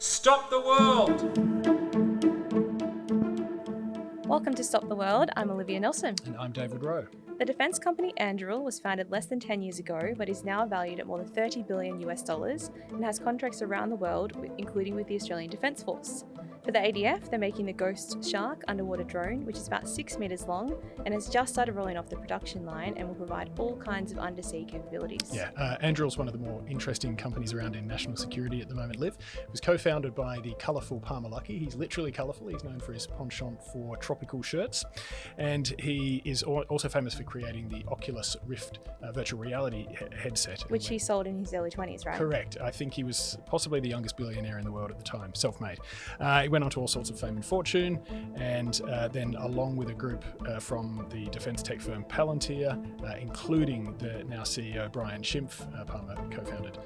Stop the world! Welcome to Stop the World. I'm Olivia Nelson. And I'm David Wroe. The defense company Anduril was founded less than 10 years ago, but is now valued at more than 30 billion US dollars and has contracts around the world, including with the Australian Defence Force. For the ADF, they're making the Ghost Shark underwater drone, which is about 6 metres long and has just started rolling off the production line and will provide all kinds of undersea capabilities. Yeah, Anduril is one of the more interesting companies around in national security at the moment, Liv. It was co-founded by the colourful Palmer Luckey. He's literally colourful. He's known for his penchant for tropical shirts. And he is also famous for creating the Oculus Rift virtual reality headset. Which he sold in his early 20s, right? Correct. I think he was possibly the youngest billionaire in the world at the time, self-made. He went on to all sorts of fame and fortune, and then along with a group from the defence tech firm Palantir, including the now CEO Brian Schimpf, Palmer co-founded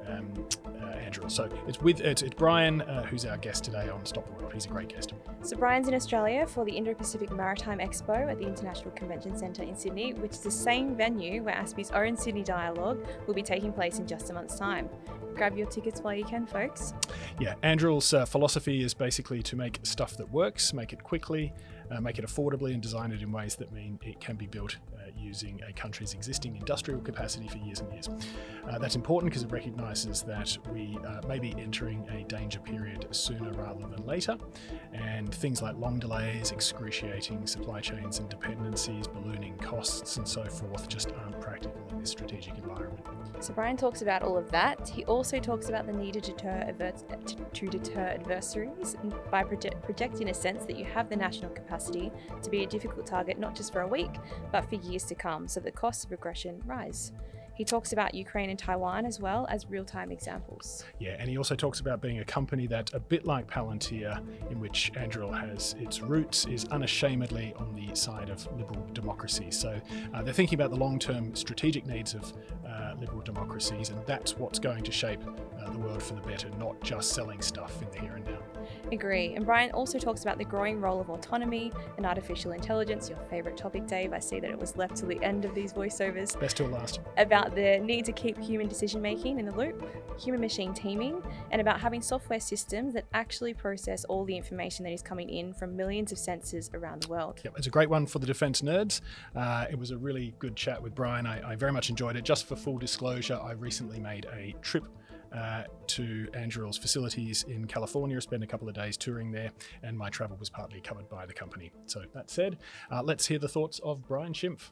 Anduril. So it's Brian who's our guest today on Stop the World. He's a great guest. So Brian's in Australia for the Indo-Pacific Maritime Expo at the International Convention Centre in Sydney, which is the same venue where ASPI's own Sydney Dialogue will be taking place in just a month's time. Grab your tickets while you can, folks. Yeah, Anduril's philosophy is basically to make stuff that works, make it quickly, make it affordably, and design it in ways that mean it can be built using a country's existing industrial capacity for years and years. That's important because it recognises that we may be entering a danger period sooner rather than later, and things like long delays, excruciating supply chains and dependencies, ballooning costs and so forth just aren't practical in this strategic environment. So Brian talks about all of that. He also talks about the need to deter adversaries by projecting a sense that you have the national capacity to be a difficult target not just for a week, but for years to come, so the costs of aggression rise. He talks about Ukraine and Taiwan as well as real-time examples. Yeah, and he also talks about being a company that, a bit like Palantir, in which Anduril has its roots, is unashamedly on the side of liberal democracies. So they're thinking about the long-term strategic needs of liberal democracies, and that's what's going to shape the world for the better, not just selling stuff in the here and now. Agree. And Brian also talks about the growing role of autonomy and artificial intelligence, your favourite topic, Dave. I see that it was left till the end of these voiceovers. Best till last. About the need to keep human decision-making in the loop, human-machine teaming, and about having software systems that actually process all the information that is coming in from millions of sensors around the world. Yep, it's a great one for the defence nerds. It was a really good chat with Brian. I very much enjoyed it. Just for full disclosure, I recently made a trip to Anduril's facilities in California, spent a couple of days touring there, and my travel was partly covered by the company. So that said, let's hear the thoughts of Brian Schimpf.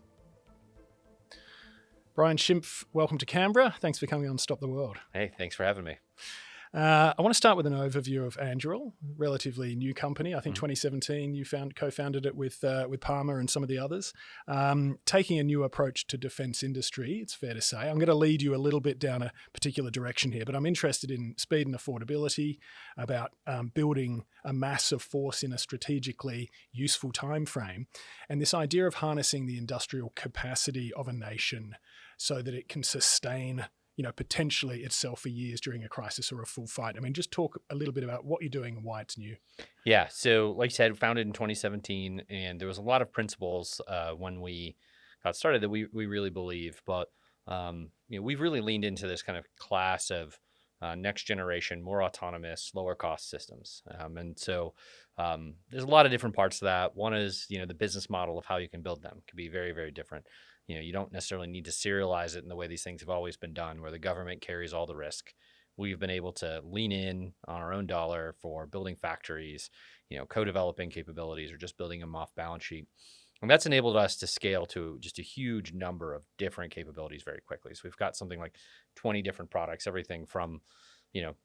Brian Schimpf, welcome to Canberra. Thanks for coming on Stop the World. Hey, thanks for having me. I want to start with an overview of Anduril, relatively new company. I think 2017 you co-founded it with Palmer and some of the others. Taking a new approach to defence industry, it's fair to say. I'm going to lead you a little bit down a particular direction here, but I'm interested in speed and affordability, about building a mass of force in a strategically useful time frame, and this idea of harnessing the industrial capacity of a nation so that it can sustain potentially itself for years during a crisis or a full fight. I mean, just talk a little bit about what you're doing and why it's new. Yeah, so like you said, founded in 2017, and there was a lot of principles when we got started that we really believe, but we've really leaned into this kind of class of next generation, more autonomous, lower cost systems. And so there's a lot of different parts to that. One is, the business model of how you can build them can be very, very different. You don't necessarily need to serialize it in the way these things have always been done, where the government carries all the risk. We've been able to lean in on our own dollar for building factories, co-developing capabilities, or just building them off balance sheet. And that's enabled us to scale to just a huge number of different capabilities very quickly. So we've got something like 20 different products, everything from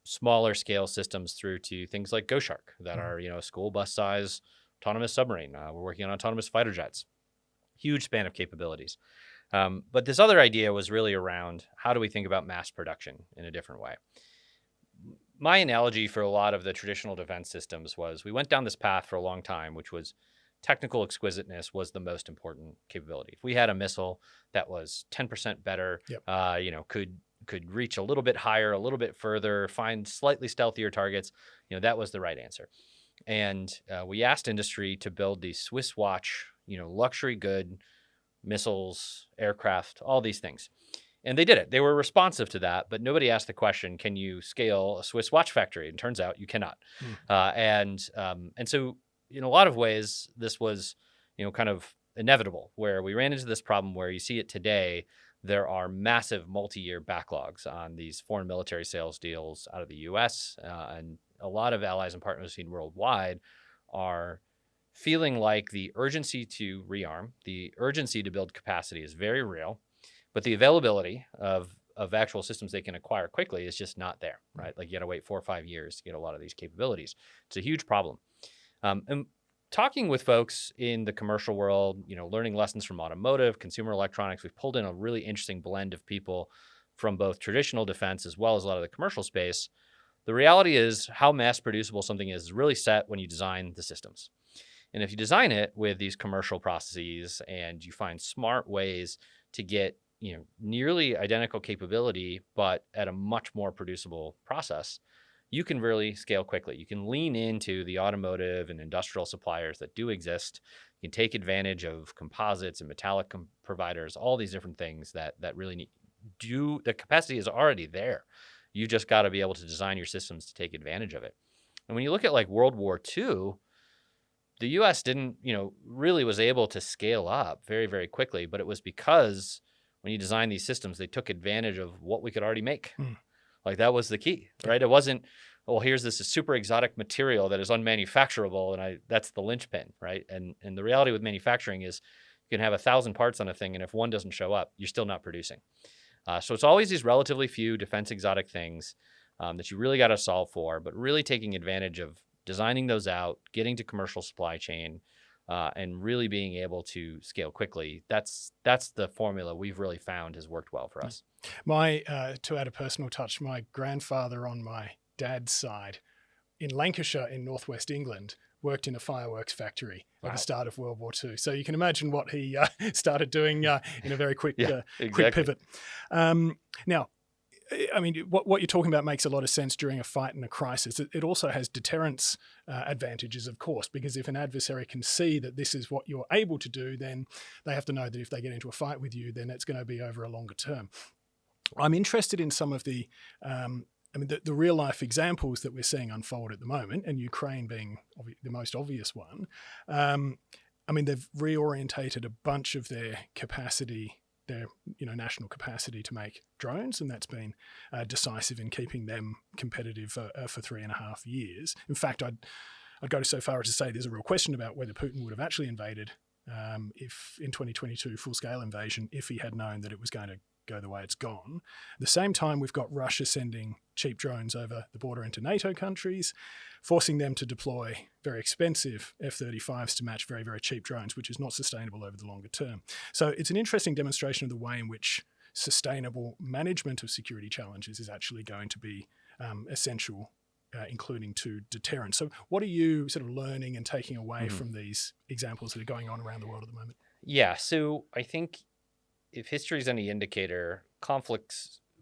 smaller scale systems through to things like Ghost Shark that are a school bus size autonomous submarine. We're working on autonomous fighter jets. Huge span of capabilities. But this other idea was really around how do we think about mass production in a different way. My analogy for a lot of the traditional defense systems was we went down this path for a long time, which was technical exquisiteness was the most important capability. If we had a missile that was 10% better, could reach a little bit higher, a little bit further, find slightly stealthier targets, that was the right answer. And we asked industry to build these Swiss watch, luxury good missiles, aircraft, all these things. And they did it. They were responsive to that, but nobody asked the question, can you scale a Swiss watch factory? And turns out you cannot. And so in a lot of ways, this was, kind of inevitable, where we ran into this problem where you see it today. There are massive multi-year backlogs on these foreign military sales deals out of the US. And a lot of allies and partners seen worldwide are feeling like the urgency to rearm, the urgency to build capacity is very real. But the availability of actual systems they can acquire quickly is just not there, right? Like you got to wait 4 or 5 years to get a lot of these capabilities. It's a huge problem. And talking with folks in the commercial world, learning lessons from automotive, consumer electronics, we've pulled in a really interesting blend of people from both traditional defense as well as a lot of the commercial space. The reality is how mass producible something is really set when you design the systems. And if you design it with these commercial processes and you find smart ways to get nearly identical capability, but at a much more producible process, you can really scale quickly. You can lean into the automotive and industrial suppliers that do exist. You can take advantage of composites and metallic providers, all these different things that really the capacity is already there. You just got to be able to design your systems to take advantage of it. And when you look at like World War II, the US didn't, really was able to scale up very, very quickly, but it was because when you design these systems, they took advantage of what we could already make. Like that was the key, right? It wasn't, here's this super exotic material that is unmanufacturable, and that's the linchpin, right? And the reality with manufacturing is you can have 1,000 parts on a thing, and if one doesn't show up, you're still not producing. So it's always these relatively few defense exotic things that you really got to solve for, but really taking advantage of designing those out, getting to commercial supply chain, and really being able to scale quickly. That's the formula we've really found has worked well for us. To add a personal touch, my grandfather on my dad's side in Lancashire in northwest England worked in a fireworks factory at the start of World War II. So you can imagine what he started doing in a very quick quick pivot. Now, I mean, what you're talking about makes a lot of sense during a fight and a crisis. It also has deterrence advantages, of course, because if an adversary can see that this is what you're able to do, then they have to know that if they get into a fight with you, then it's going to be over a longer term. I'm interested in some of the real life examples that we're seeing unfold at the moment, and Ukraine being the most obvious one. They've reorientated a bunch of their capacity, their national capacity to make drones, and that's been decisive in keeping them competitive for 3.5 years. In fact, I'd go so far as to say there's a real question about whether Putin would have actually invaded if in 2022 full-scale invasion if he had known that it was going to go the way it's gone. At the same time, we've got Russia sending cheap drones over the border into NATO countries, forcing them to deploy very expensive F-35s to match very, very cheap drones, which is not sustainable over the longer term. So it's an interesting demonstration of the way in which sustainable management of security challenges is actually going to be essential, including to deterrence. So what are you sort of learning and taking away from these examples that are going on around the world at the moment? Yeah, so I think if history is any indicator,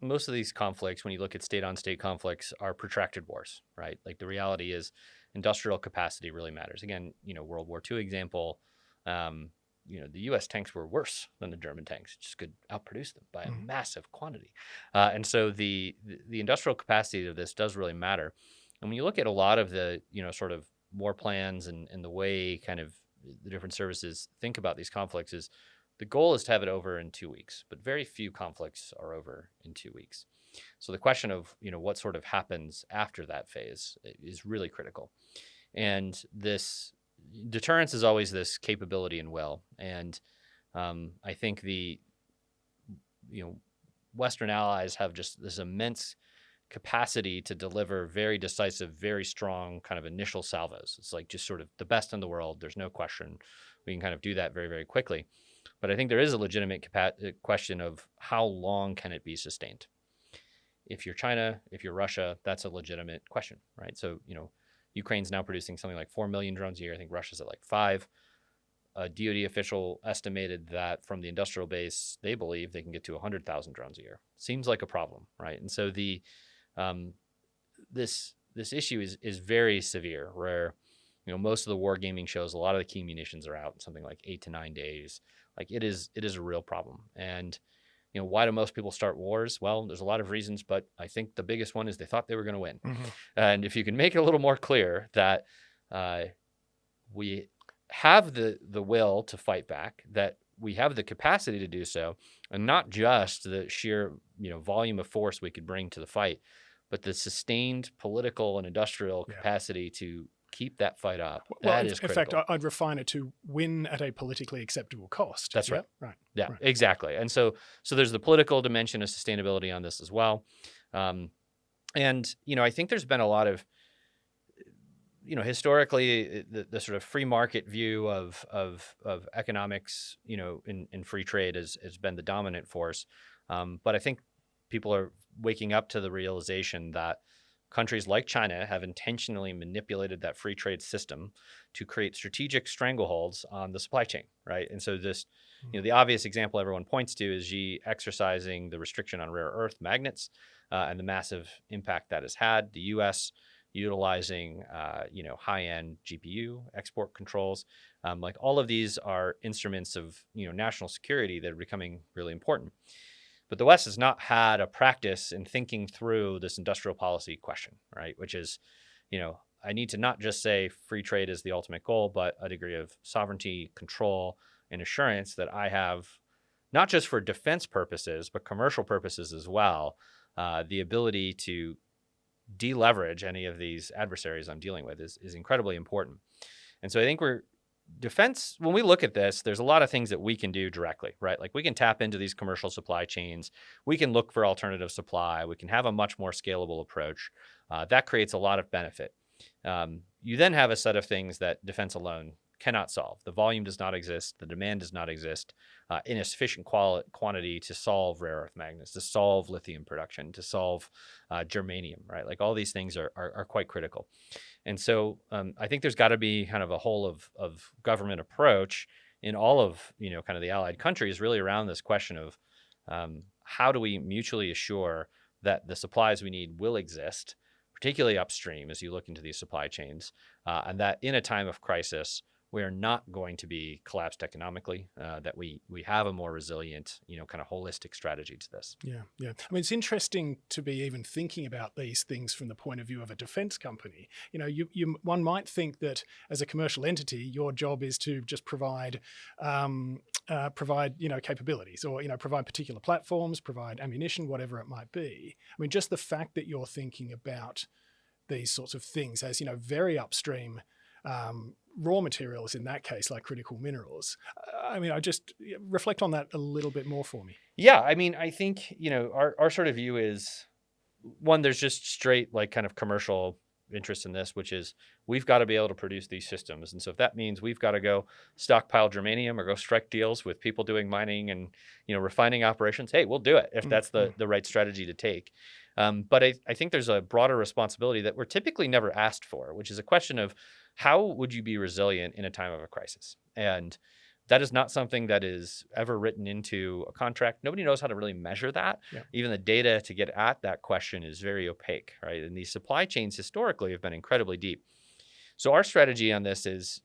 most of these conflicts, when you look at state-on-state conflicts, are protracted wars, right? Like the reality is industrial capacity really matters. Again, World War II example, the U.S. tanks were worse than the German tanks, just could outproduce them by a massive quantity. And so the industrial capacity of this does really matter. And when you look at a lot of the, sort of war plans and the way kind of the different services think about these conflicts is the goal is to have it over in 2 weeks, but very few conflicts are over in 2 weeks. So the question of, what sort of happens after that phase is really critical. And this deterrence is always this capability and will. And I think the, Western allies have just this immense capacity to deliver very decisive, very strong kind of initial salvos. It's like just sort of the best in the world. There's no question. We can kind of do that very, very quickly. But I think there is a legitimate question of how long can it be sustained? If you're China, if you're Russia, that's a legitimate question, right? So, Ukraine's now producing something like 4 million drones a year. I think Russia's at like 5. A DoD official estimated that from the industrial base, they believe they can get to 100,000 drones a year. Seems like a problem, right? And so this issue is very severe, where most of the wargaming shows a lot of the key munitions are out in something like 8 to 9 days. Like it is a real problem. And why do most people start wars? Well, there's a lot of reasons, but I think the biggest one is they thought they were going to win. Mm-hmm. And if you can make it a little more clear that we have the will to fight back, that we have the capacity to do so, and not just the sheer volume of force we could bring to the fight, but the sustained political and industrial capacity to keep that fight up. Well, that is critical. In fact, I'd refine it to win at a politically acceptable cost. That's right. Right. Yeah, right. Exactly. And so there's the political dimension of sustainability on this as well. And I think there's been a lot of, historically, the sort of free market view of economics, in free trade has been the dominant force. But I think people are waking up to the realization that countries like China have intentionally manipulated that free trade system to create strategic strangleholds on the supply chain, right? And so this, the obvious example everyone points to is Xi exercising the restriction on rare earth magnets and the massive impact that has had. The U.S. utilizing, high-end GPU export controls. Like all of these are instruments of, national security that are becoming really important. But the West has not had a practice in thinking through this industrial policy question, right? Which is, I need to not just say free trade is the ultimate goal, but a degree of sovereignty, control, and assurance that I have, not just for defense purposes, but commercial purposes as well, the ability to deleverage any of these adversaries I'm dealing with is incredibly important. And so I think defense, when we look at this, there's a lot of things that we can do directly, right? Like we can tap into these commercial supply chains. We can look for alternative supply. We can have a much more scalable approach. That creates a lot of benefit. You then have a set of things that defense alone cannot solve. The volume does not exist. The demand does not exist in a sufficient quantity to solve rare earth magnets, to solve lithium production, to solve germanium, right? Like all these things are quite critical. And so I think there's got to be kind of a whole of government approach in all of, kind of the allied countries really around this question of how do we mutually assure that the supplies we need will exist, particularly upstream as you look into these supply chains, and that in a time of crisis, we are not going to be collapsed economically, that we have a more resilient, kind of holistic strategy to this. Yeah. I mean, it's interesting to be even thinking about these things from the point of view of a defense company. One might think that as a commercial entity, your job is to just provide capabilities or, provide particular platforms, provide ammunition, whatever it might be. I mean, just the fact that you're thinking about these sorts of things as, very upstream raw materials in that case, like critical minerals. I mean, I just reflect on that a little bit more for me. Yeah, I mean, I think, our sort of view is, one, there's just straight like kind of commercial interest in this, which is we've got to be able to produce these systems. And so if that means we've got to go stockpile germanium or go strike deals with people doing mining and, refining operations, hey, we'll do it if that's the right strategy to take. But I think there's a broader responsibility that we're typically never asked for, which is a question of how would you be resilient in a time of a crisis? And that is not something that is ever written into a contract. Nobody knows how to really measure that. Yeah. Even the data to get at that question is very opaque, right? And these supply chains historically have been incredibly deep. So our strategy on this is,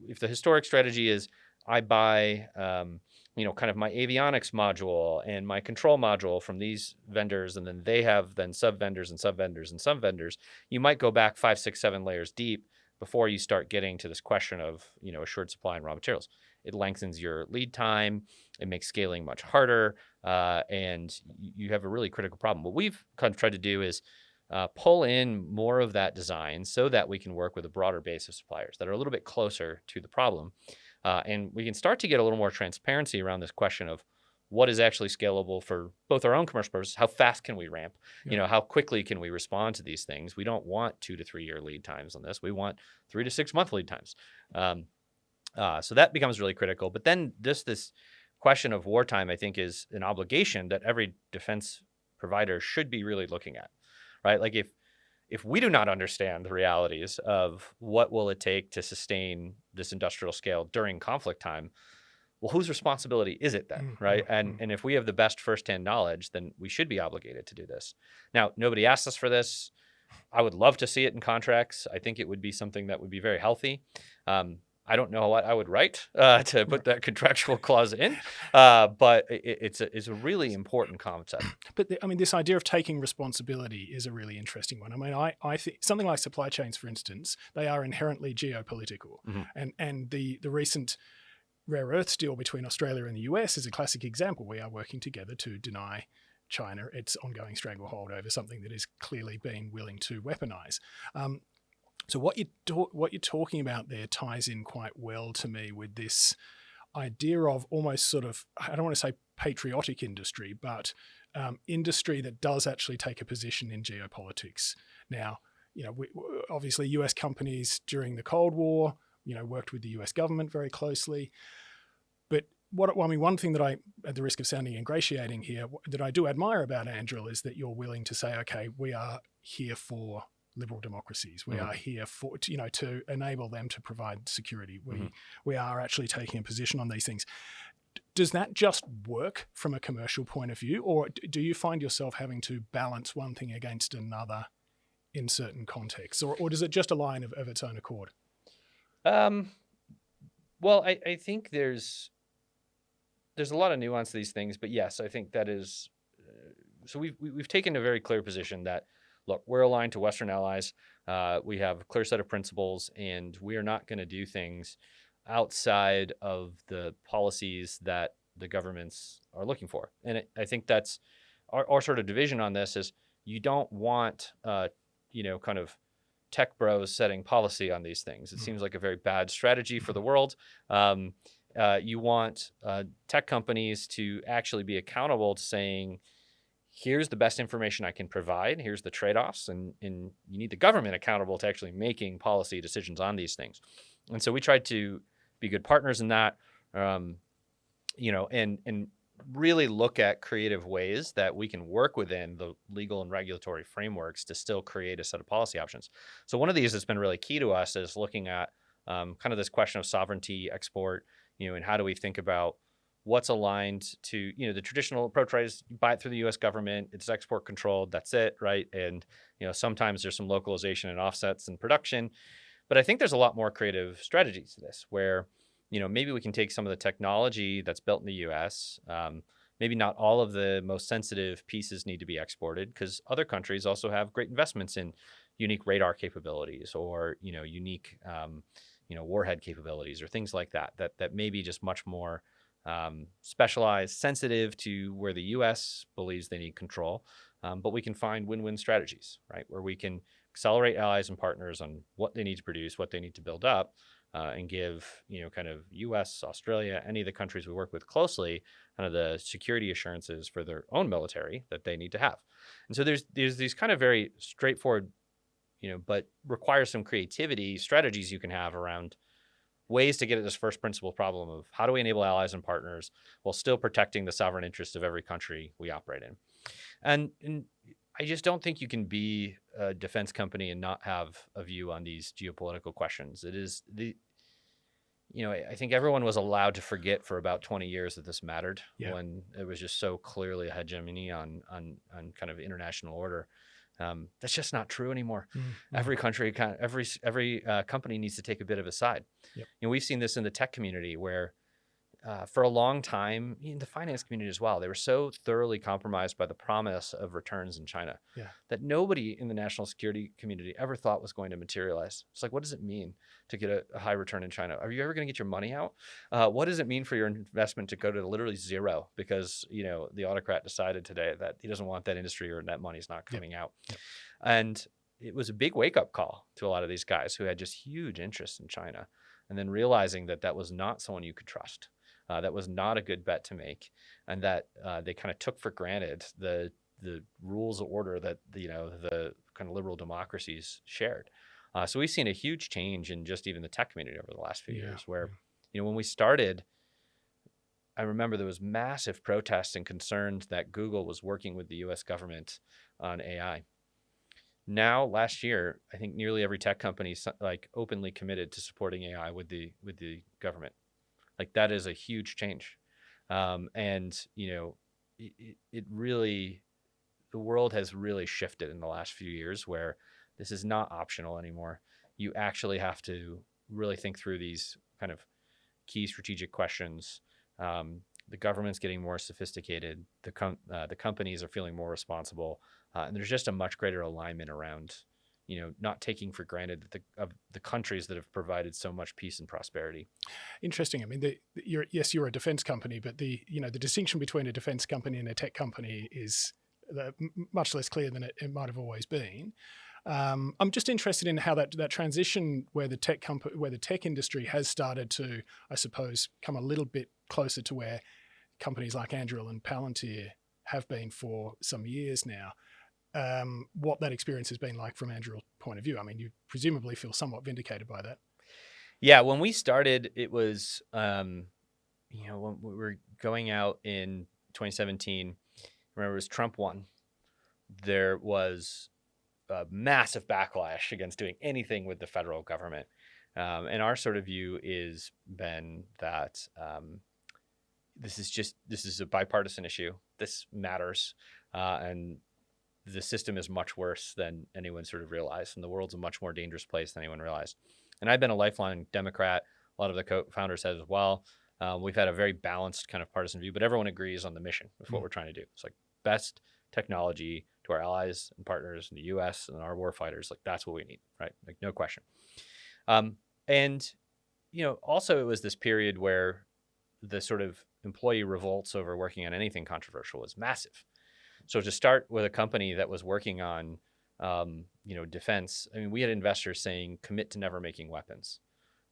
if the historic strategy is I buy, kind of my avionics module and my control module from these vendors, and then they have then sub-vendors and sub-vendors and sub-vendors, you might go back 5, 6, 7 layers deep before you start getting to this question of, assured supply and raw materials. It lengthens your lead time. It makes scaling much harder. And you have a really critical problem. What we've kind of tried to do is pull in more of that design so that we can work with a broader base of suppliers that are a little bit closer to the problem. And we can start to get a little more transparency around this question of what is actually scalable for both our own commercial purposes. How fast can we ramp? Yeah. How quickly can we respond to these things? We don't want 2 to 3 year lead times on this. We want 3 to 6 month lead times. So that becomes really critical. But then this question of wartime, I think, is an obligation that every defense provider should be really looking at, right? Like if we do not understand the realities of what will it take to sustain this industrial scale during conflict time, well, whose responsibility is it then, right? And if we have the best firsthand knowledge, then we should be obligated to do this. Now, nobody asked us for this. I would love to see it in contracts. I think it would be something that would be very healthy. I don't know what I would write to put that contractual clause in, but it's a really important concept. But I mean, this idea of taking responsibility is a really interesting one. I mean, I think something like supply chains, for instance, they are inherently geopolitical, and the recent rare earths deal between Australia and the US is a classic example. We are working together to deny China its ongoing stranglehold over something that is clearly being willing to weaponize. So what you're talking about there ties in quite well to me with this idea of almost sort of, I don't want to say patriotic industry, but industry that does actually take a position in geopolitics. Now, obviously US companies during the Cold War, worked with the US government very closely. But one thing that I, at the risk of sounding ingratiating here, that I do admire about Anduril is that you're willing to say, okay, we are here for liberal democracies. We are here for, to enable them to provide security. We are actually taking a position on these things. Does that just work from a commercial point of view, or do you find yourself having to balance one thing against another in certain contexts, or does it just align of its own accord? Well, I think there's a lot of nuance to these things, but yes, I think that is. So we've taken a very clear position that, look, we're aligned to Western allies. We have a clear set of principles, and we are not going to do things outside of the policies that the governments are looking for. And I think that's our sort of division on this is you don't want, kind of tech bros setting policy on these things. It seems like a very bad strategy for the world. You want tech companies to actually be accountable to saying, here's the best information I can provide, here's the trade-offs, and you need the government accountable to actually making policy decisions on these things. And so we tried to be good partners in that, and really look at creative ways that we can work within the legal and regulatory frameworks to still create a set of policy options. So one of these that's been really key to us is looking at kind of this question of sovereignty, export, and how do we think about what's aligned to, the traditional approach, right, is you buy it through the U.S. government, it's export controlled, that's it, right? And, sometimes there's some localization and offsets in production. But I think there's a lot more creative strategies to this where, maybe we can take some of the technology that's built in the U.S., maybe not all of the most sensitive pieces need to be exported because other countries also have great investments in unique radar capabilities or, unique, warhead capabilities or things like that may be just much more specialized, sensitive to where the U.S. believes they need control. But we can find win-win strategies, right, where we can accelerate allies and partners on what they need to produce, what they need to build up, and give, kind of U.S., Australia, any of the countries we work with closely, kind of the security assurances for their own military that they need to have. And so there's these kind of very straightforward, but require some creativity strategies you can have around ways to get at this first principle problem of how do we enable allies and partners while still protecting the sovereign interests of every country we operate in. And I just don't think you can be a defense company and not have a view on these geopolitical questions. It is I think everyone was allowed to forget for about 20 years that this mattered when it was just so clearly a hegemony on kind of international order. That's just not true anymore. Every country, every company needs to take a bit of a side. We've seen this in the tech community where for a long time, in the finance community as well, they were so thoroughly compromised by the promise of returns in China that nobody in the national security community ever thought was going to materialize. It's like, what does it mean to get a high return in China? Are you ever going to get your money out? What does it mean for your investment to go to literally zero because, the autocrat decided today that he doesn't want that industry or that money's not coming out. And it was a big wake-up call to a lot of these guys who had just huge interest in China and then realizing that that was not someone you could trust. That was not a good bet to make, and that they kind of took for granted the rules of order that the kind of liberal democracies shared. So we've seen a huge change in just even the tech community over the last few years, where when we started, I remember there was massive protests and concerns that Google was working with the U.S. government on AI. Now, last year, I think nearly every tech company openly committed to supporting AI with the government. Like that is a huge change. It really, the world has really shifted in the last few years where this is not optional anymore. You actually have to really think through these kind of key strategic questions. The government's getting more sophisticated. The companies are feeling more responsible, and there's just a much greater alignment around, not taking for granted the countries that have provided so much peace and prosperity. Interesting. I mean, you're a defense company, but the distinction between a defense company and a tech company is much less clear than it might have always been. I'm just interested in how that transition where the tech industry has started to, I suppose, come a little bit closer to where companies like Anduril and Palantir have been for some years now. What that experience has been like from Anduril's point of view. I mean, you presumably feel somewhat vindicated by that. Yeah, when we started, it was, when we were going out in 2017, remember it was Trump won. There was a massive backlash against doing anything with the federal government. And our sort of view is been that this is a bipartisan issue. This matters. And the system is much worse than anyone sort of realized. And the world's a much more dangerous place than anyone realized. And I've been a lifelong Democrat. A lot of the co-founders have as well. We've had a very balanced kind of partisan view, but everyone agrees on the mission of what we're trying to do. It's like best technology to our allies and partners in the U.S. and our war fighters. Like that's what we need, right? Like no question. And also it was this period where the sort of employee revolts over working on anything controversial was massive. So to start with a company that was working on, defense, I mean, we had investors saying, commit to never making weapons.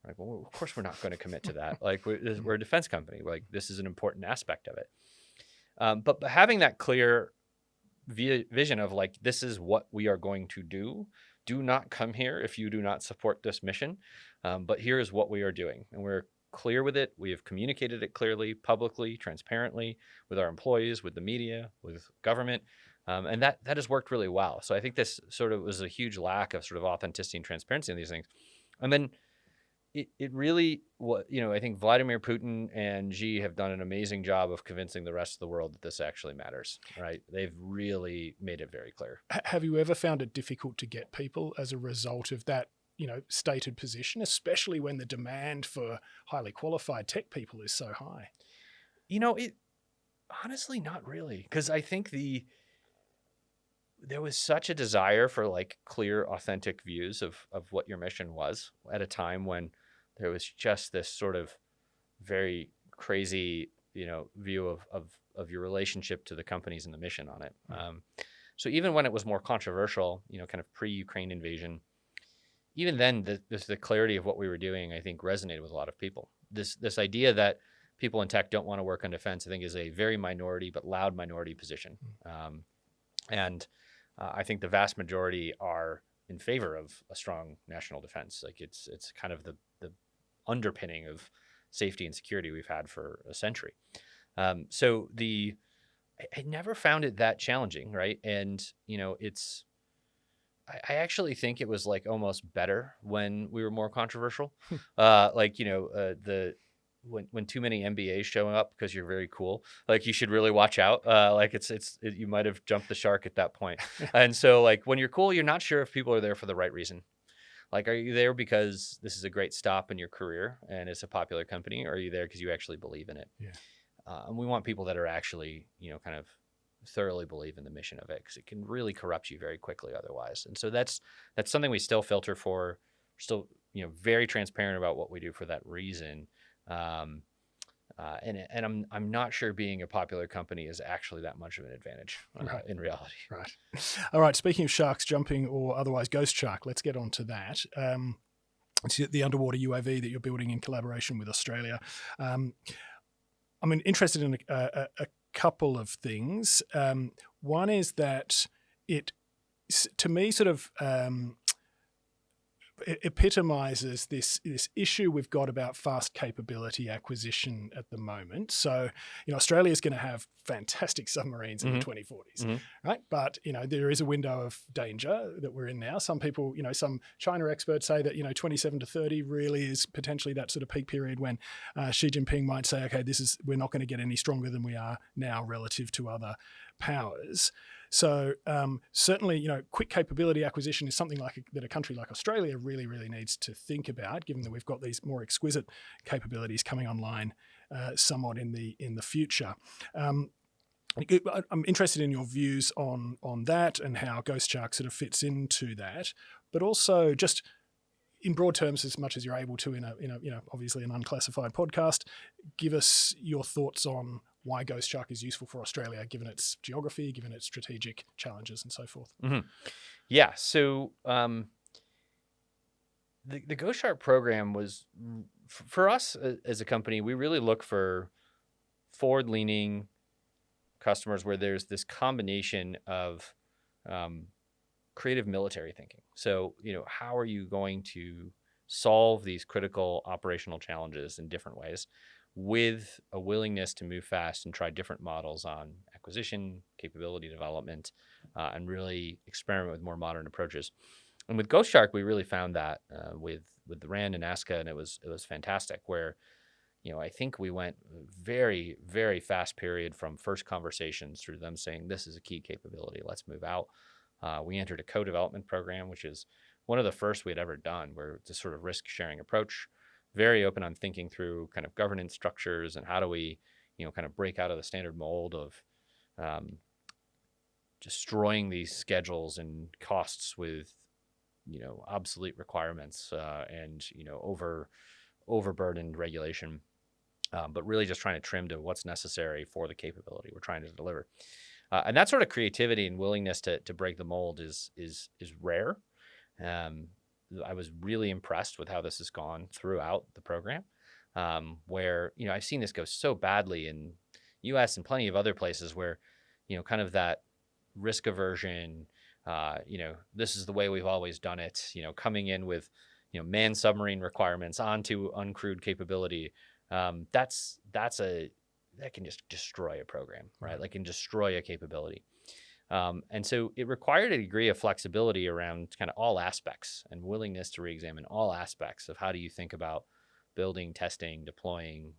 Like, well, of course we're not going to commit to that. Like we're a defense company. Like this is an important aspect of it. But having that clear vision of like, this is what we are going to do. Do not come here if you do not support this mission. But here is what we are doing. And we're clear with it. We have communicated it clearly, publicly, transparently with our employees, with the media, with government. And that has worked really well. So I think this sort of was a huge lack of sort of authenticity and transparency in these things. And then it really, I think Vladimir Putin and Xi have done an amazing job of convincing the rest of the world that this actually matters, right? They've really made it very clear. Have you ever found it difficult to get people as a result of that, stated position, especially when the demand for highly qualified tech people is so high? It honestly not really, because I think there was such a desire for like clear, authentic views of what your mission was at a time when there was just this sort of very crazy, view of your relationship to the companies and the mission on it. So even when it was more controversial, kind of pre-Ukraine invasion, even then the clarity of what we were doing, I think resonated with a lot of people. This idea that people in tech don't want to work on defense, I think is a very minority but loud minority position. And I think the vast majority are in favor of a strong national defense. Like it's kind of the underpinning of safety and security we've had for a century. So I never found it that challenging, right? And I actually think it was like almost better when we were more controversial. When too many MBAs show up because you're very cool, like you should really watch out. You might have jumped the shark at that point. And so like when you're cool, you're not sure if people are there for the right reason. Like, are you there because this is a great stop in your career and it's a popular company, or are you there because you actually believe in it? Yeah. And we want people that are actually, kind of thoroughly believe in the mission of it, because it can really corrupt you very quickly otherwise. And so that's something we still filter for. We're still, very transparent about what we do for that reason. And I'm not sure being a popular company is actually that much of an advantage in reality. Right. All right. Speaking of sharks jumping or otherwise ghost shark, let's get on to that. It's the underwater UAV that you're building in collaboration with Australia. I'm interested in a couple of things. One is that it, to me, sort of it epitomizes this issue we've got about fast capability acquisition at the moment. So, Australia is going to have fantastic submarines in the 2040s, right? But, there is a window of danger that we're in now. Some people, some China experts say that, 27 to 30 really is potentially that sort of peak period when Xi Jinping might say, okay, we're not going to get any stronger than we are now relative to other powers. So certainly, quick capability acquisition is something that a country like Australia really, really needs to think about, given that we've got these more exquisite capabilities coming online somewhat in the future. I'm interested in your views on that and how Ghost Shark sort of fits into that, but also just in broad terms, as much as you're able to in a obviously an unclassified podcast, give us your thoughts on why Ghost Shark is useful for Australia, given its geography, given its strategic challenges, and so forth. Mm-hmm. Yeah. So the Ghost Shark program was, for us as a company, we really look for forward-leaning customers where there's this combination of creative military thinking. So, how are you going to solve these critical operational challenges in different ways with a willingness to move fast and try different models on acquisition, capability development, and really experiment with more modern approaches. And with Ghost Shark, we really found that with the RAND and ASCA, and it was fantastic, where I think we went very, very fast period from first conversations through them saying, this is a key capability, let's move out. We entered a co-development program, which is one of the first we had ever done, where it's a sort of risk-sharing approach, very open on thinking through kind of governance structures and how do we, kind of break out of the standard mold of destroying these schedules and costs with, obsolete requirements and, overburdened regulation, but really just trying to trim to what's necessary for the capability we're trying to deliver. And that sort of creativity and willingness to break the mold is rare. I was really impressed with how this has gone throughout the program, where, I've seen this go so badly in U.S. and plenty of other places where, kind of that risk aversion, this is the way we've always done it, coming in with, manned submarine requirements onto uncrewed capability. That can just destroy a program, right? Like, can destroy a capability. And so it required a degree of flexibility around kind of all aspects and willingness to reexamine all aspects of how do you think about building, testing, deploying,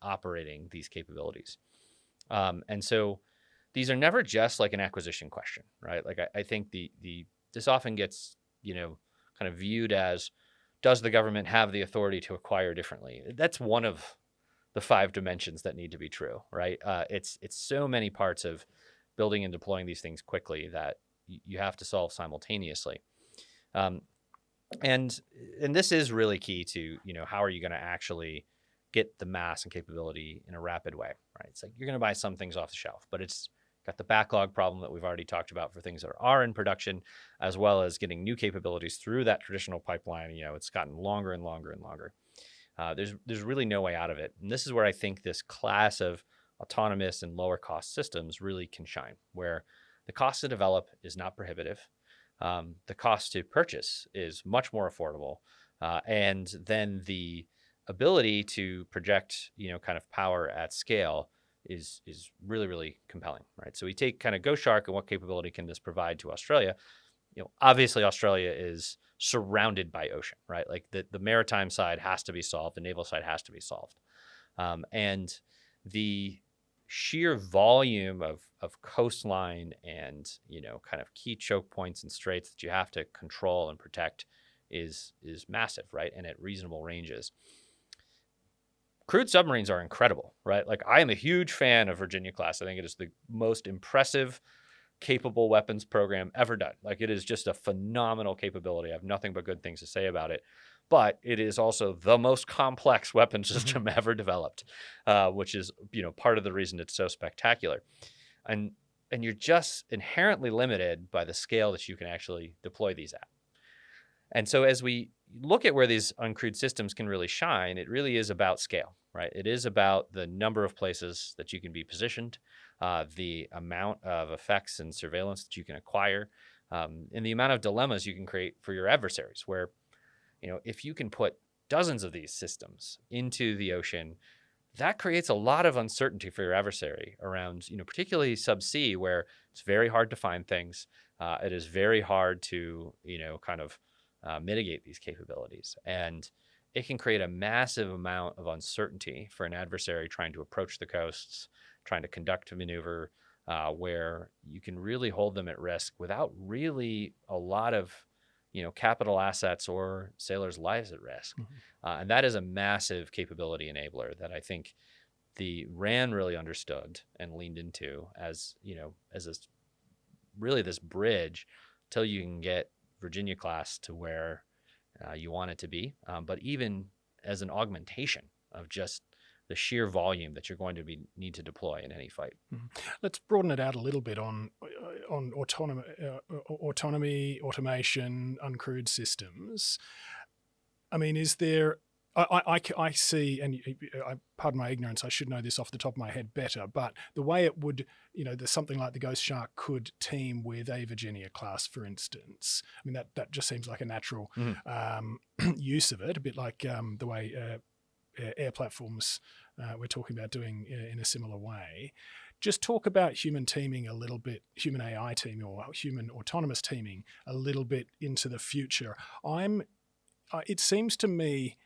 operating these capabilities. And so these are never just like an acquisition question, right? Like, I think this often gets, kind of viewed as, does the government have the authority to acquire differently? That's one of the 5 dimensions that need to be true, right? It's so many parts of building and deploying these things quickly that you have to solve simultaneously. And this is really key to, how are you going to actually get the mass and capability in a rapid way, right? It's like you're going to buy some things off the shelf, but it's got the backlog problem that we've already talked about for things that are in production, as well as getting new capabilities through that traditional pipeline. It's gotten longer and longer and longer. There's really no way out of it. And this is where I think this class of autonomous and lower cost systems really can shine, where the cost to develop is not prohibitive. The cost to purchase is much more affordable. And then the ability to project, kind of power at scale is really, really compelling, right? So we take kind of Ghost Shark and what capability can this provide to Australia? Obviously Australia is surrounded by ocean, right? Like the maritime side has to be solved, the naval side has to be solved. And the sheer volume of coastline and, kind of key choke points and straits that you have to control and protect is massive, right? And at reasonable ranges. Crewed submarines are incredible, right? Like, I am a huge fan of Virginia class. I think it is the most impressive, capable weapons program ever done. Like, it is just a phenomenal capability. I have nothing but good things to say about it. But it is also the most complex weapon system ever developed, which is, part of the reason it's so spectacular. And you're just inherently limited by the scale that you can actually deploy these at. And so as we look at where these uncrewed systems can really shine, it really is about scale, right? It is about the number of places that you can be positioned, the amount of effects and surveillance that you can acquire, and the amount of dilemmas you can create for your adversaries, where, if you can put dozens of these systems into the ocean, that creates a lot of uncertainty for your adversary around, particularly subsea, where it's very hard to find things. It is very hard to, kind of mitigate these capabilities. And it can create a massive amount of uncertainty for an adversary trying to approach the coasts, trying to conduct a maneuver, where you can really hold them at risk without really a lot of capital assets or sailors' lives at risk. And that is a massive capability enabler that I think the RAN really understood and leaned into as this bridge till you can get Virginia class to where you want it to be, but even as an augmentation of just the sheer volume that you're going to need to deploy in any fight. Let's broaden it out a little bit on autonomy, automation, uncrewed systems. I mean, is there? I see, and pardon my ignorance, I should know this off the top of my head better, but the way it would, there's something like the Ghost Shark could team with a Virginia class, for instance. I mean, that just seems like a natural use of it, a bit like the way air platforms we're talking about doing in a similar way. Just talk about human teaming a little bit, human AI teaming or human autonomous teaming a little bit into the future. It seems to me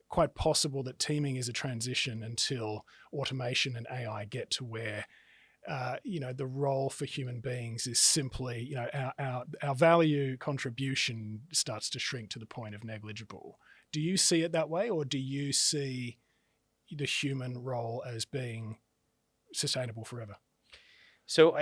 quite possible that teaming is a transition until automation and AI get to where, the role for human beings is simply, our value contribution starts to shrink to the point of negligible. Do you see it that way, or do you see the human role as being sustainable forever? So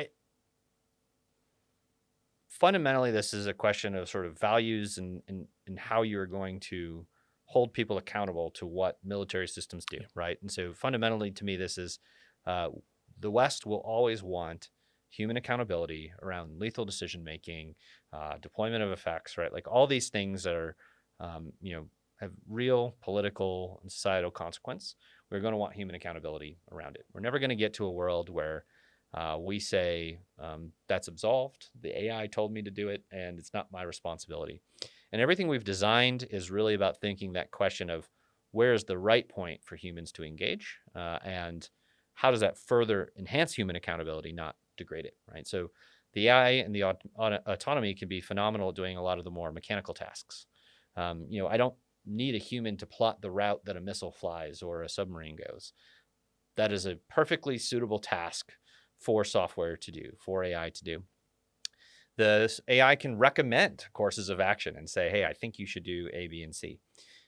fundamentally, this is a question of sort of values and how you're going to hold people accountable to what military systems do, right? And so fundamentally, to me, this is the West will always want human accountability around lethal decision-making, deployment of effects, right? Like all these things that are, have real political and societal consequence. We're going to want human accountability around it. We're never going to get to a world where we say that's absolved. The AI told me to do it, and it's not my responsibility. And everything we've designed is really about thinking that question of where is the right point for humans to engage, and how does that further enhance human accountability, not degrade it, right? So the AI and the autonomy can be phenomenal at doing a lot of the more mechanical tasks. I don't need a human to plot the route that a missile flies or a submarine goes. That is a perfectly suitable task for software to do, for AI to do. The AI can recommend courses of action and say, hey, I think you should do A, B, and C.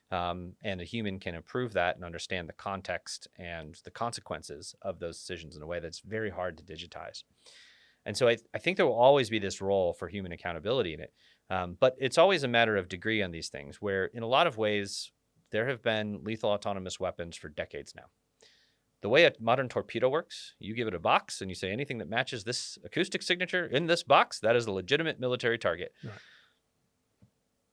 And a human can approve that and understand the context and the consequences of those decisions in a way that's very hard to digitize. And so I think there will always be this role for human accountability in it. But it's always a matter of degree on these things, where in a lot of ways, there have been lethal autonomous weapons for decades now. The way a modern torpedo works, you give it a box and you say anything that matches this acoustic signature in this box, that is a legitimate military target. Right.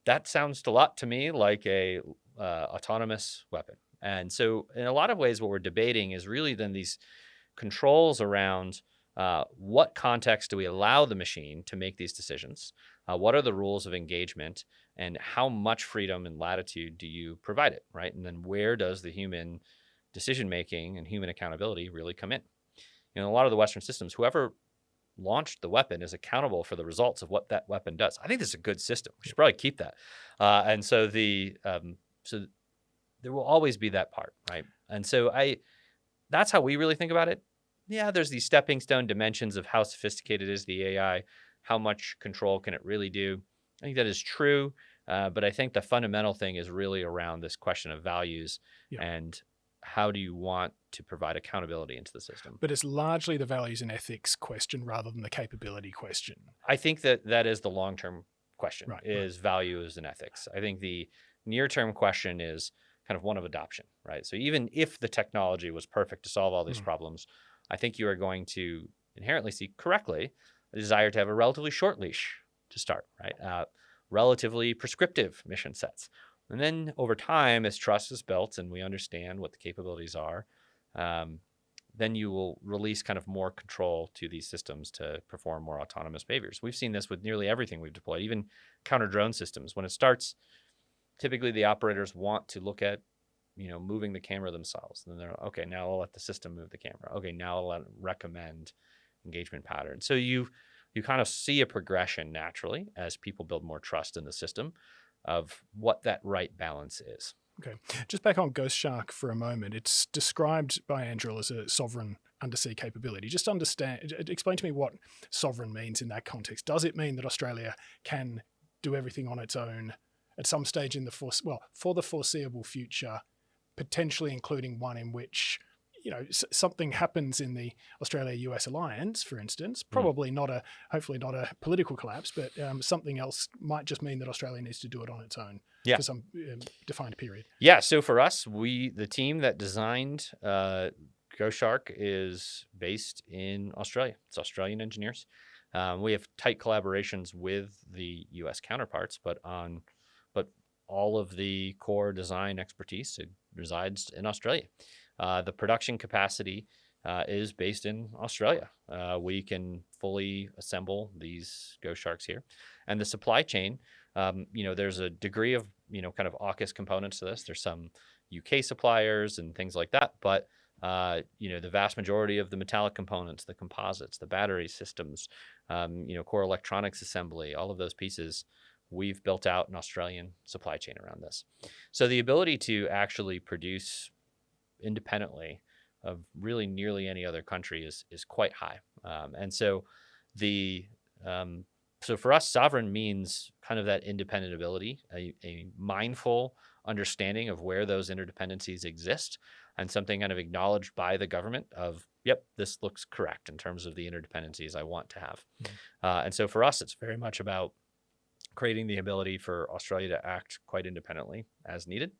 That sounds a lot to me like a autonomous weapon. And so in a lot of ways, what we're debating is really then these controls around what context do we allow the machine to make these decisions? What are the rules of engagement, and how much freedom and latitude do you provide it, right? And then where does the human decision-making and human accountability really come in? In a lot of the Western systems, whoever launched the weapon is accountable for the results of what that weapon does. I think this is a good system. We should probably keep that. And so so there will always be that part, right? And so that's how we really think about it. Yeah, there's these stepping stone dimensions of how sophisticated is the AI, how much control can it really do. I think that is true, but I think the fundamental thing is really around this question of values and how do you want to provide accountability into the system. But it's largely the values and ethics question rather than the capability question. I think that is the long-term question, values and ethics. I think the near-term question is kind of one of adoption, right? So even if the technology was perfect to solve all these problems, I think you are going to inherently see correctly a desire to have a relatively short leash to start, right? Relatively prescriptive mission sets. And then over time, as trust is built and we understand what the capabilities are, then you will release kind of more control to these systems to perform more autonomous behaviors. We've seen this with nearly everything we've deployed, even counter-drone systems. When it starts, typically the operators want to look at moving the camera themselves. And then they're, okay, now I'll let the system move the camera. Okay, now I'll let it recommend engagement patterns. So you kind of see a progression naturally as people build more trust in the system of what that right balance is. Okay. Just back on Ghost Shark for a moment. It's described by Anduril as a sovereign undersea capability. Just explain to me what sovereign means in that context. Does it mean that Australia can do everything on its own at some stage in the for the foreseeable future, potentially including one in which something happens in the Australia-US alliance, for instance, hopefully not a political collapse, but something else might just mean that Australia needs to do it on its own for some defined period. Yeah. So for us, the team that designed Ghost Shark is based in Australia. It's Australian engineers. We have tight collaborations with the U.S. counterparts, but all of the core design expertise resides in Australia. The production capacity is based in Australia. We can fully assemble these Ghost Sharks here. And the supply chain, there's a degree of, kind of AUKUS components to this. There's some UK suppliers and things like that. But, the vast majority of the metallic components, the composites, the battery systems, core electronics assembly, all of those pieces, we've built out an Australian supply chain around this. So the ability to actually produce independently of really nearly any other country is quite high. And so so for us, sovereign means kind of that independent ability, a mindful understanding of where those interdependencies exist, and something kind of acknowledged by the government of, yep, this looks correct in terms of the interdependencies I want to have. And so for us, it's very much about creating the ability for Australia to act quite independently as needed.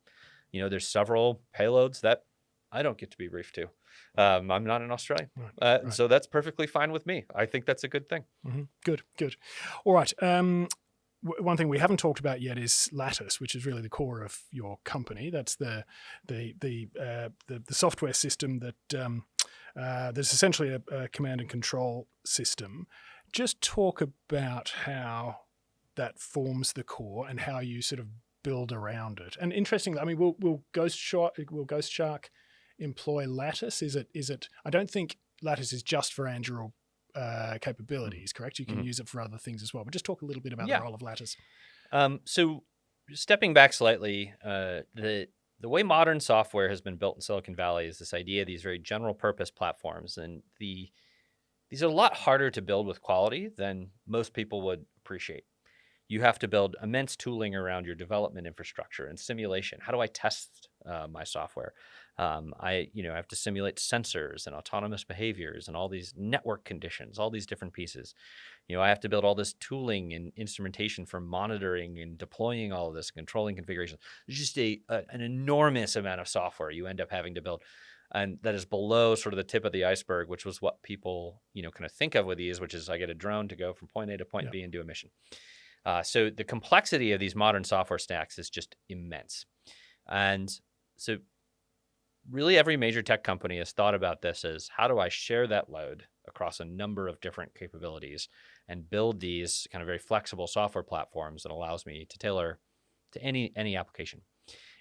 There's several payloads that I don't get to be briefed to. I'm not in Australia. Right. So that's perfectly fine with me. I think that's a good thing. Mm-hmm. Good. All right. One thing we haven't talked about yet is Lattice, which is really the core of your company. That's the software system that there's essentially a command and control system. Just talk about how that forms the core and how you sort of build around it. And interestingly, I mean, will Ghost Shark employ Lattice? Is it? I don't think Lattice is just for Anduril capabilities, correct? You can use it for other things as well. But just talk a little bit about the role of Lattice. So stepping back slightly, the way modern software has been built in Silicon Valley is this idea of these very general purpose platforms, and these are a lot harder to build with quality than most people would appreciate. You have to build immense tooling around your development infrastructure and simulation. How do I test my software? I have to simulate sensors and autonomous behaviors and all these network conditions, all these different pieces. I have to build all this tooling and instrumentation for monitoring and deploying all of this, controlling configurations. There's just an enormous amount of software you end up having to build. And that is below sort of the tip of the iceberg, which was what people, kind of think of with these, which is I get a drone to go from point A to point B and do a mission. So the complexity of these modern software stacks is just immense. And so really every major tech company has thought about this as, how do I share that load across a number of different capabilities and build these kind of very flexible software platforms that allows me to tailor to any application.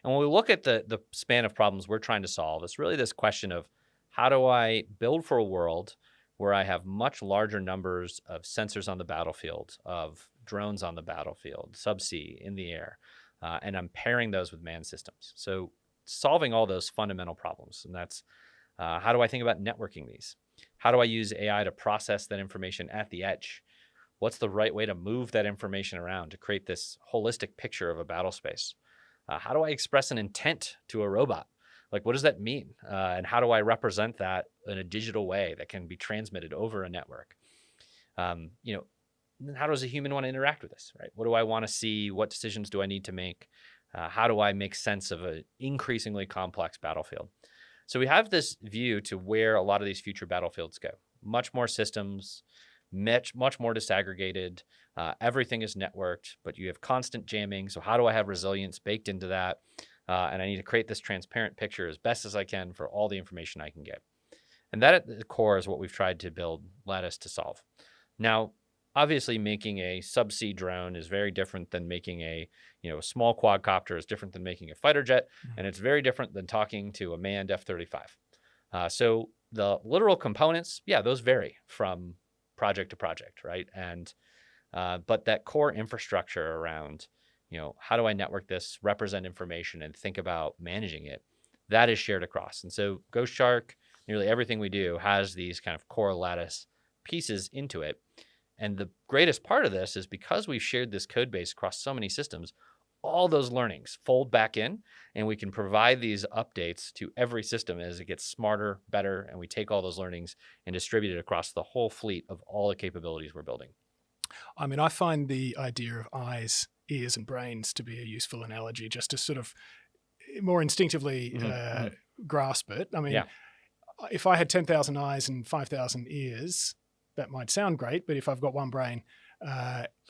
And when we look at the span of problems we're trying to solve, it's really this question of, how do I build for a world where I have much larger numbers of sensors on the battlefield, of drones on the battlefield, subsea, in the air, and I'm pairing those with manned systems. So solving all those fundamental problems. And that's how do I think about networking these? How do I use AI to process that information at the edge? What's the right way to move that information around to create this holistic picture of a battle space? How do I express an intent to a robot? Like, what does that mean? And how do I represent that in a digital way that can be transmitted over a network? How does a human want to interact with this, right? What do I want to see? What decisions do I need to make? How do I make sense of an increasingly complex battlefield? So we have this view to where a lot of these future battlefields go. Much more systems, much more disaggregated. Everything is networked, but you have constant jamming. So how do I have resilience baked into that? And I need to create this transparent picture as best as I can for all the information I can get. And that at the core is what we've tried to build Lattice to solve. Now, obviously, making a subsea drone is very different than making a small quadcopter, is different than making a fighter jet, and it's very different than talking to a manned F-35. So the literal components, those vary from project to project, right? And but that core infrastructure around, how do I network this, represent information, and think about managing it, that is shared across. And so Ghost Shark, nearly everything we do has these kind of core lattice pieces into it. And the greatest part of this is because we've shared this code base across so many systems, all those learnings fold back in, and we can provide these updates to every system as it gets smarter, better, and we take all those learnings and distribute it across the whole fleet of all the capabilities we're building. I mean, I find the idea of eyes, ears, and brains to be a useful analogy, just to sort of more instinctively grasp it. I mean, if I had 10,000 eyes and 5,000 ears, that might sound great, but if I've got one brain,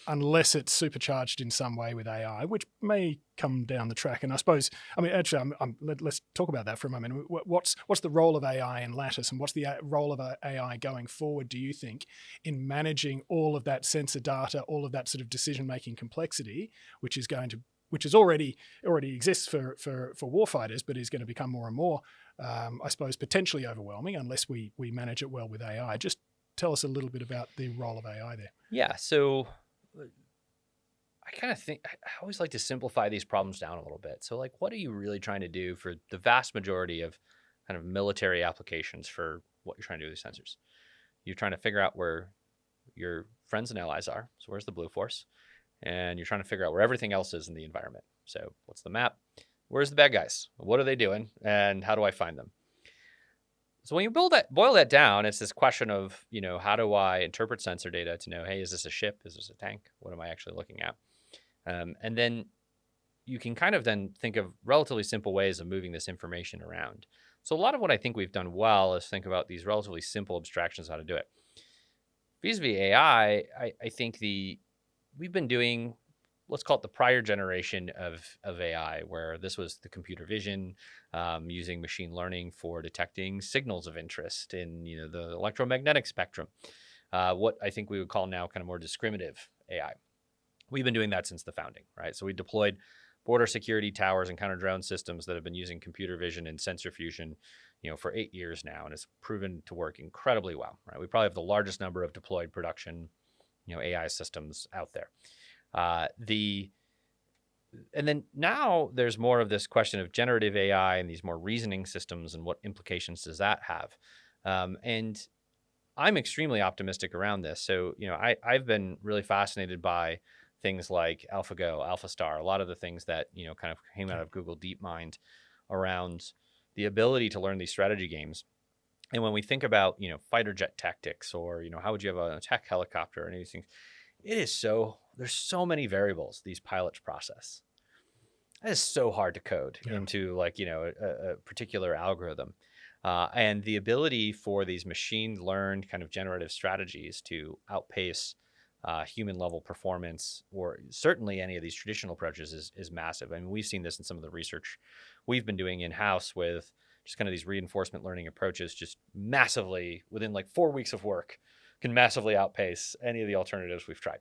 unless it's supercharged in some way with AI, which may come down the track. And I suppose, I mean, actually, let's talk about that for a moment. What's the role of AI in Lattice, and what's the role of AI going forward, do you think, in managing all of that sensor data, all of that sort of decision-making complexity, which already exists for warfighters, but is going to become more and more, I suppose, potentially overwhelming unless we manage it well with AI. Just tell us a little bit about the role of AI there. Yeah, so I kind of think, I always like to simplify these problems down a little bit. So like, what are you really trying to do for the vast majority of kind of military applications for what you're trying to do with these sensors? You're trying to figure out where your friends and allies are. So where's the blue force? And you're trying to figure out where everything else is in the environment. So what's the map? Where's the bad guys? What are they doing? And how do I find them? So when you boil that down, it's this question of, how do I interpret sensor data to know, hey, is this a ship? Is this a tank? What am I actually looking at? And then you can kind of then think of relatively simple ways of moving this information around. So a lot of what I think we've done well is think about these relatively simple abstractions, how to do it. Vis-a-vis AI, I think we've been doing, let's call it the prior generation of AI, where this was the computer vision, using machine learning for detecting signals of interest in the electromagnetic spectrum, what I think we would call now kind of more discriminative AI. We've been doing that since the founding, right? So we deployed border security towers and counter drone systems that have been using computer vision and sensor fusion, for 8 years now, and it's proven to work incredibly well, right? We probably have the largest number of deployed production, AI systems out there. And then now there's more of this question of generative AI and these more reasoning systems and what implications does that have? And I'm extremely optimistic around this. So, I've been really fascinated by things like AlphaGo, AlphaStar, a lot of the things that, kind of came out of Google DeepMind around the ability to learn these strategy games. And when we think about, fighter jet tactics or, how would you have an attack helicopter or any of these things, there's so many variables these pilots process. It is so hard to code into a particular algorithm. And the ability for these machine learned kind of generative strategies to outpace human level performance, or certainly any of these traditional approaches, is massive. I mean, we've seen this in some of the research we've been doing in-house with just kind of these reinforcement learning approaches, just massively within like 4 weeks of work can massively outpace any of the alternatives we've tried.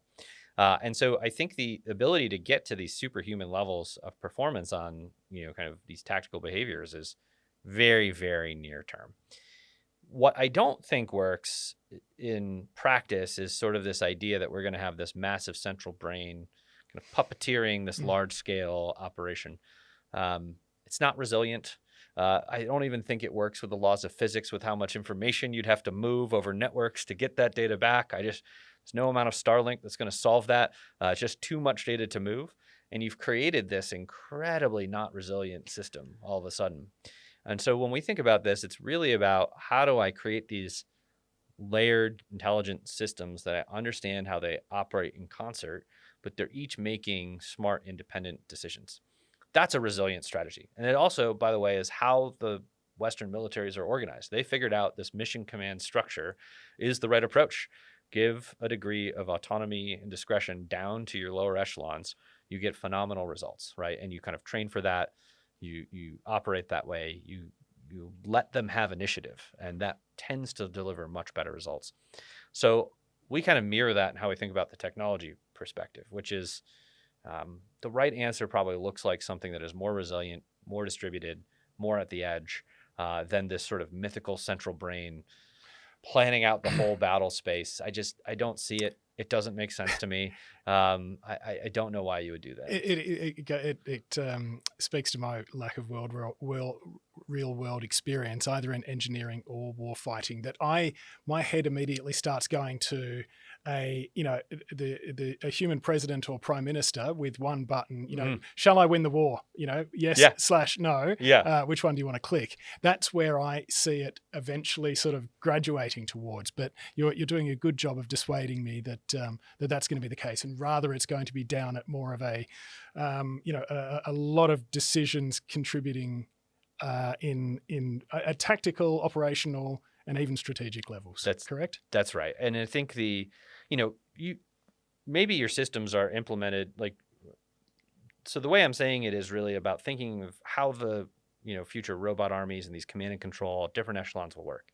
And so I think the ability to get to these superhuman levels of performance on, kind of these tactical behaviors is very, very near term. What I don't think works in practice is sort of this idea that we're going to have this massive central brain kind of puppeteering this large scale operation. It's not resilient. I don't even think it works with the laws of physics with how much information you'd have to move over networks to get that data back. There's no amount of Starlink that's going to solve that. It's just too much data to move. And you've created this incredibly not resilient system all of a sudden. And so when we think about this, it's really about how do I create these layered intelligent systems that I understand how they operate in concert, but they're each making smart, independent decisions. That's a resilient strategy. And it also, by the way, is how the Western militaries are organized. They figured out this mission command structure is the right approach. Give a degree of autonomy and discretion down to your lower echelons, you get phenomenal results, right? And you kind of train for that. You operate that way. You let them have initiative, and that tends to deliver much better results. So we kind of mirror that in how we think about the technology perspective, which is the right answer probably looks like something that is more resilient, more distributed, more at the edge than this sort of mythical central brain planning out the whole battle space. I don't see it. It doesn't make sense to me. I don't know why you would do that. It speaks to my lack of world real world experience, either in engineering or war fighting, that my head immediately starts going to a human president or prime minister with one button, shall I win the war? Yes/no. Yeah. Which one do you want to click? That's where I see it eventually sort of graduating towards. But you're doing a good job of dissuading me that that's going to be the case, and rather it's going to be down at more of a lot of decisions contributing in a tactical, operational, and even strategic levels. That's correct. That's right. And I think maybe your systems are implemented so the way I'm saying it is really about thinking of how the future robot armies and these command and control different echelons will work.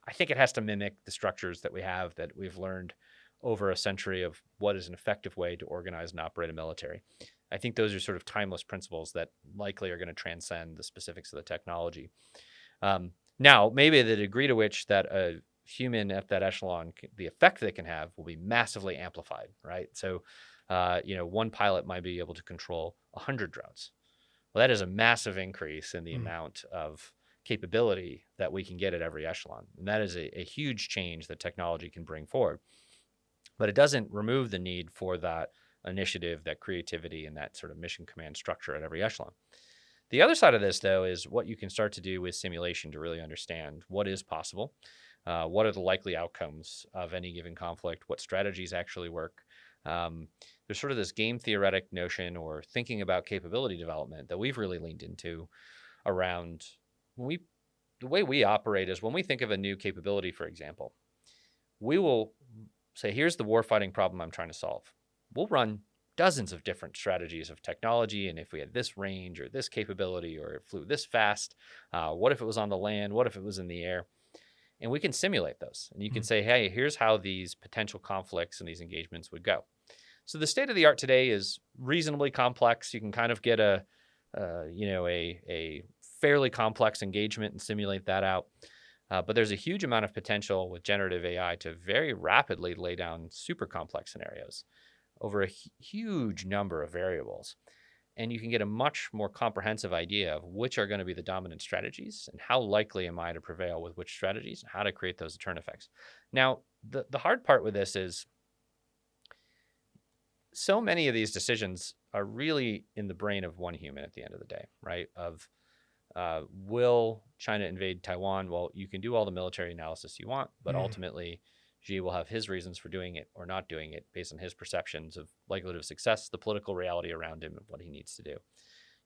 I think it has to mimic the structures that we've learned over a century of what is an effective way to organize and operate a military. I think those are sort of timeless principles that likely are going to transcend the specifics of the technology. Now, maybe the degree to which that a human at that echelon, the effect they can have will be massively amplified, right? So, one pilot might be able to control 100 drones. Well, that is a massive increase in the amount of capability that we can get at every echelon. And that is a huge change that technology can bring forward. But it doesn't remove the need for that initiative, that creativity, and that sort of mission command structure at every echelon. The other side of this, though, is what you can start to do with simulation to really understand what is possible, what are the likely outcomes of any given conflict, what strategies actually work. There's sort of this game theoretic notion or thinking about capability development that we've really leaned into around the way we operate is when we think of a new capability, for example, we will say, here's the warfighting problem I'm trying to solve. We'll run dozens of different strategies of technology. And if we had this range or this capability, or it flew this fast, what if it was on the land? What if it was in the air? And we can simulate those. And you can say, hey, here's how these potential conflicts and these engagements would go. So the state of the art today is reasonably complex. You can kind of get a fairly complex engagement and simulate that out. But there's a huge amount of potential with generative AI to very rapidly lay down super complex scenarios over a huge number of variables. And you can get a much more comprehensive idea of which are going to be the dominant strategies and how likely am I to prevail with which strategies and how to create those deterrent effects. Now, the hard part with this is so many of these decisions are really in the brain of one human at the end of the day, right? Will China invade Taiwan? Well, you can do all the military analysis you want, but ultimately Xi will have his reasons for doing it or not doing it based on his perceptions of likelihood of success, the political reality around him, and what he needs to do.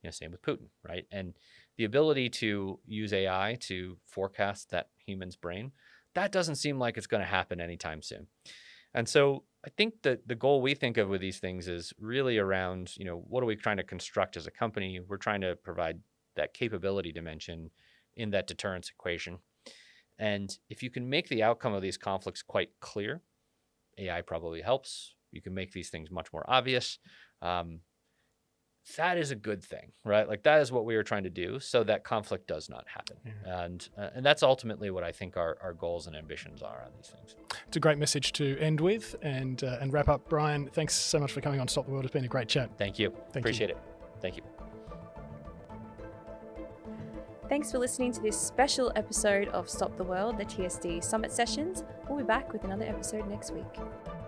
Same with Putin, right? And the ability to use AI to forecast that human's brain, that doesn't seem like it's going to happen anytime soon. And so I think that the goal we think of with these things is really around, what are we trying to construct as a company? We're trying to provide that capability dimension in that deterrence equation. And if you can make the outcome of these conflicts quite clear, AI probably helps. You can make these things much more obvious. That is a good thing, right? Like that is what we are trying to do so that conflict does not happen. Yeah. And that's ultimately what I think our goals and ambitions are on these things. It's a great message to end with and wrap up. Brian, thanks so much for coming on Stop the World. It's been a great chat. Thank you. Appreciate it. Thank you. Thanks for listening to this special episode of Stop the World, the TSD Summit Sessions. We'll be back with another episode next week.